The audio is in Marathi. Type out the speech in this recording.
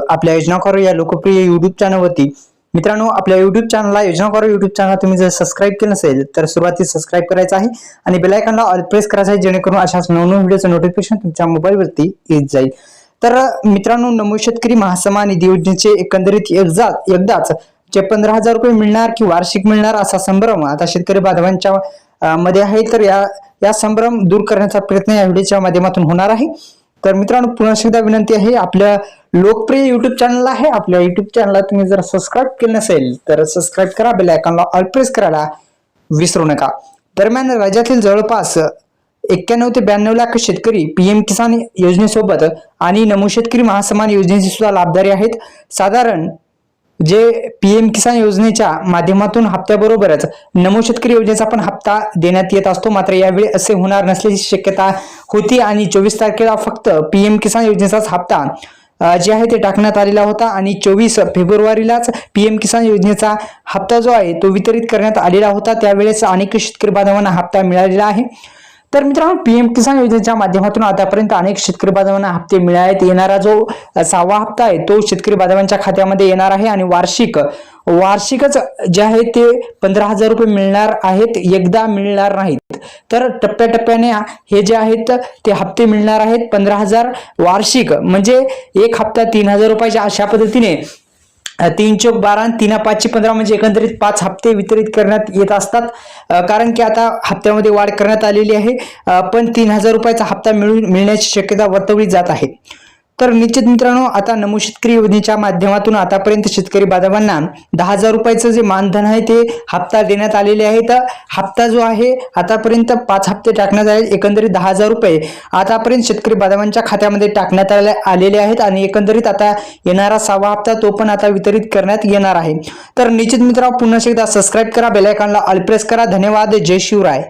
आपल्या योजना करो या लोकप्रिय युट्यूब चॅनलवरती. मित्रांनो, आपल्या युट्यूब चॅनलला योजना करो युट्यूब चॅनल तुम्ही जर सबस्क्राईब केलं नसेल तर सुरुवातीला सबस्क्राईब करायचं आहे आणि बेल आयकॉनला ऑल प्रेस करायचं आहे, जेणेकरून अशाच नवनवीन व्हिडिओचं नोटिफिकेशन तुमच्या मोबाईलवरती येत जाईल. तर मित्रांनो, नमो शेतकरी महासन्मान निधी योजनेचे एकंदरीत एकदाच जे 15,000 रुपये मिळणार की वार्षिक मिळणार असा संभ्रम आता शेतकरी बांधवांच्या मध्ये आहे. तर या संभ्रम दूर करण्याचा प्रयत्न या व्हिडिओच्या माध्यमातून होणार आहे. तर मित्रांनो, पुन्हा एकदा विनंती आहे, आपल्या लोकप्रिय युट्यूब चॅनल आहे, आपल्या युट्यूब चॅनलला तुम्ही जर सबस्क्राईब केलं नसेल तर सबस्क्राईब करा, बेल आयकॉनला ऑल प्रेस करायला विसरू नका. दरम्यान राज्यातील जवळपास 91 ते 92 लाख शेतकरी पीएम किसान योजनेसोबत आणि नमो शेतकरी महासन्मान योजनेचे सुद्धा लाभधारी आहेत. साधारण जे पीएम किसान योजनेच्या माध्यमातून हप्त्याबरोबरच नमो शेतकरी योजनेचा पण हप्ता देण्यात येत असतो. मात्र यावेळी असे होणार नसल्याची शक्यता होती आणि 24 तारखेला फक्त पीएम किसान योजनेचाच हप्ता जे आहे ते टाकण्यात आलेला होता आणि 24 फेब्रुवारीलाच पीएम किसान योजनेचा हप्ता जो आहे तो वितरित करण्यात आलेला होता. त्यावेळेस अनेक शेतकरी बांधवांना हप्ता मिळालेला आहे. तर मित्रांनो, पीएम किसान योजनेच्या माध्यमातून आतापर्यंत अनेक शेतकरी बांधवांना हप्ते मिळालेत. येणारा जो 6वा हप्ता आहे तो शेतकरी बांधवांच्या खात्यामध्ये येणार आहे आणि वार्षिकच जे आहे ते 15,000 रुपये मिळणार आहेत, एकदा मिळणार नाहीत. तर टप्प्याटप्प्याने हे जे आहेत ते हप्ते मिळणार आहेत. 15,000 वार्षिक म्हणजे एक हप्ता 3,000 रुपयाच्या अशा पद्धतीने 3 चौक 12 3 5 15 म्हणजे एकंदरीत 5 हप्ते वितरित करण्यात येत असतात. कारण की आता हप्त्यामध्ये वाढ करण्यात आलेली आहे, पण 3,000 रुपयाचा हप्ता मिळण्याची शक्यता वर्तवली जात आहे. तर निश्चित मित्रांनो, आता नमो शेतकरी योजनेच्या माध्यमातून आतापर्यंत शेतकरी बांधवांना 10,000 रुपयाचं जे मानधन आहे ते हप्ता देण्यात आलेले आहे. तर हप्ता जो आहे आतापर्यंत 5 हप्ते टाकण्यात आले, एकंदरीत 10,000 रुपये आतापर्यंत शेतकरी बांधवांच्या खात्यामध्ये टाकण्यात आलेले आहेत आणि एकंदरीत आता येणारा 6वा हप्ता तो पण आता वितरित करण्यात येणार आहे. तर निश्चित मित्रांनो, पुन्हा एकदा सबस्क्राईब करा, बेल आयकॉनला ऑल प्रेस करा. धन्यवाद. जय शिवराय.